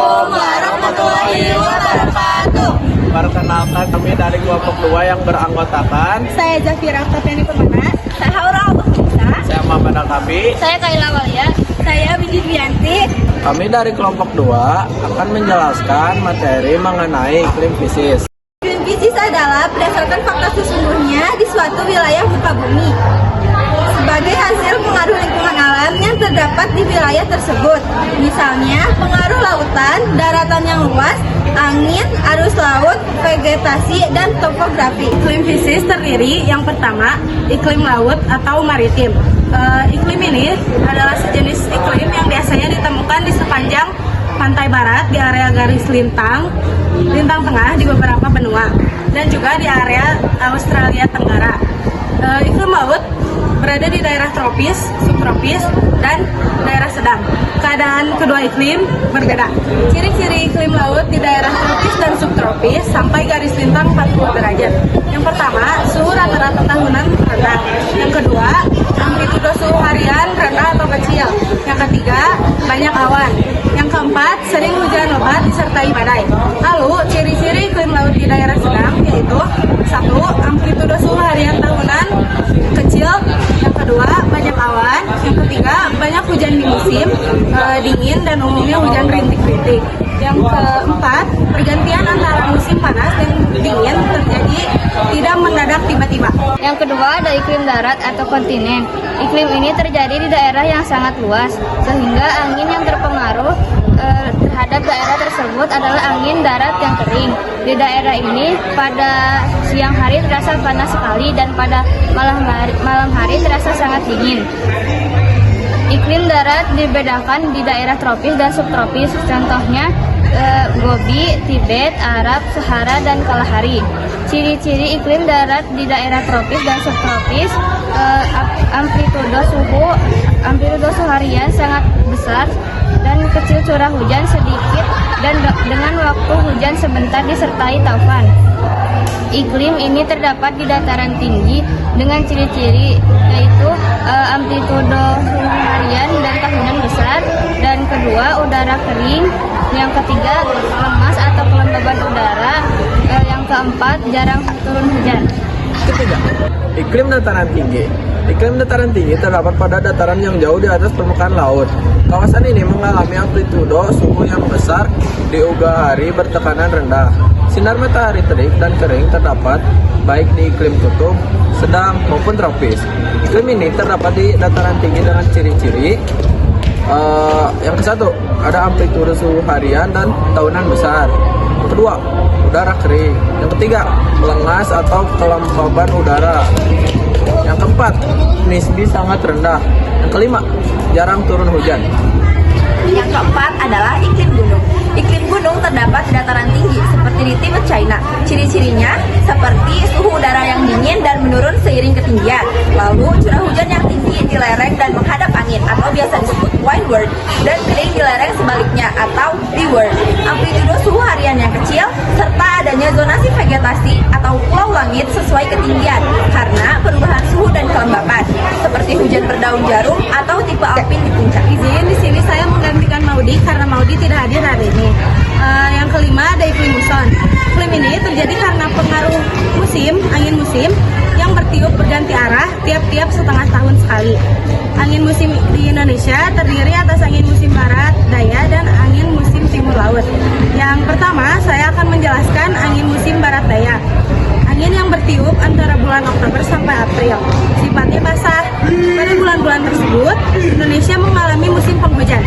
Assalamualaikum warahmatullahi wabarakatuh. Perkenalkan, kami dari kelompok 2 yang beranggotakan Saya Zafira Oktaviani Pemana. Saya Haura Al-Musa. saya Muhammad Al-Kafi. Saya Kaila Walia. Saya Widi Bianti. Kami dari kelompok 2 akan menjelaskan materi mengenai iklim fisis. Iklim fisis adalah berdasarkan fakta sesungguhnya di suatu wilayah muka bumi sebagai hasil pengaruh lingkungan alam yang terdapat di wilayah tersebut. Misalnya, pengaruh lautan, daratan yang luas, angin, arus laut, vegetasi, dan topografi. Iklim fisis terdiri yang pertama, iklim laut atau maritim. Iklim ini adalah sejenis iklim yang biasanya ditemukan di sepanjang pantai barat di area garis lintang tengah di beberapa benua, dan juga di area Australia Tenggara. Iklim laut berada di daerah tropis, subtropis, dan daerah sedang. Keadaan kedua iklim berbeda. Ciri-ciri iklim laut di daerah tropis dan subtropis sampai garis lintang 40 derajat. Yang pertama, suhu rata-rata tahunan rendah. Yang kedua, amplitudo suhu harian rendah atau kecil. Yang ketiga, banyak awan. Yang keempat, sering hujan lebat disertai badai. Lalu, ciri-ciri iklim laut di daerah sedang yaitu: 1. Amplitudo suhu harian tahunan kecil. Yang kedua, banyak awan. Yang ketiga, banyak hujan di musim dingin dan umumnya hujan rintik-rintik. Yang keempat, pergantian antara musim panas dan dingin terjadi tidak mendadak tiba-tiba. Yang kedua ada iklim darat atau kontinen. Iklim ini terjadi di daerah yang sangat luas, sehingga angin yang terpengaruh terhadap daerah tersebut adalah angin darat yang kering. Di daerah ini pada siang hari terasa panas sekali dan pada malam hari terasa sangat dingin. Iklim darat dibedakan di daerah tropis dan subtropis. Contohnya Gobi, Tibet, Arab, Sahara, dan Kalahari. Ciri-ciri iklim darat di daerah tropis dan subtropis: amplitudo suhu harian sangat besar dan kecil, curah hujan sedikit, dan dengan waktu hujan sebentar disertai taufan. Iklim ini terdapat di dataran tinggi dengan ciri-ciri yaitu amplitudo suhu harian dan tahunan besar, dan kedua, udara kering. Yang ketiga, lemas atau kelembaban udara. Yang keempat, jarang turun hujan. Ketiga, iklim dataran tinggi. Iklim dataran tinggi terdapat pada dataran yang jauh di atas permukaan laut. Kawasan ini mengalami amplitudo suhu yang besar di uga hari bertekanan rendah. Sinar matahari terik dan kering terdapat baik di iklim kutub, sedang maupun tropis. Iklim ini terdapat di dataran tinggi dengan ciri-ciri yang ke-1, ada amplitudo suhu harian dan tahunan besar. Yang kedua, udara kering. Yang ketiga, lengas atau kelembaban udara. Yang keempat, nisbi sangat rendah. Yang kelima, jarang turun hujan. Yang keempat adalah iklim gunung. Iklim gunung terdapat di dataran tinggi seperti di Tibet, China. Ciri-cirinya seperti suhu udara yang dingin dan menurun seiring ketinggian. Lalu curah hujan yang tinggi di lereng dan menghadap angin atau biasa disebut windward, dan kering di lereng sebaliknya atau leeward. Amplitudo suhu harian yang kecil serta adanya zonasi vegetasi atau pulau langit sesuai ketinggian karena perubahan suhu dan kelembapan seperti hujan berdaun jarum atau tipe alpin di puncak. Izin di sini saya menggantikan Maudi karena Maudi tidak hadir hari ini. Yang kelima ada iklim muson. Iklim ini terjadi karena pengaruh angin musim yang bertiup berganti arah tiap-tiap setengah tahun sekali. Angin musim di Indonesia terdiri atas angin musim barat daya dan angin musim timur laut. Yang pertama, saya akan menjelaskan angin musim barat daya. Angin yang bertiup antara bulan Oktober sampai April. Sifatnya basah. Pada bulan-bulan tersebut, Indonesia mengalami musim penghujan.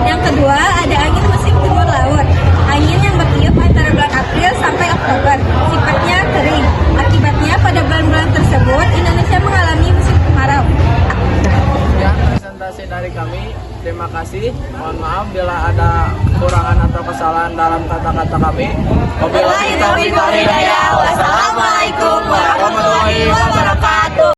Yang kedua, ada angin musim timur laut. Angin yang bertiup antara bulan April sampai Oktober. Sifatnya kering. Akibatnya pada bulan-bulan tersebut, Indonesia mengalami musim kemarau. Ya, presentasi dari kami. Terima kasih. Mohon maaf bila ada kekurangan atau kesalahan dalam kata-kata kami. Wabillahi taufiq wal hidayah. Wassalamualaikum warahmatullahi wabarakatuh.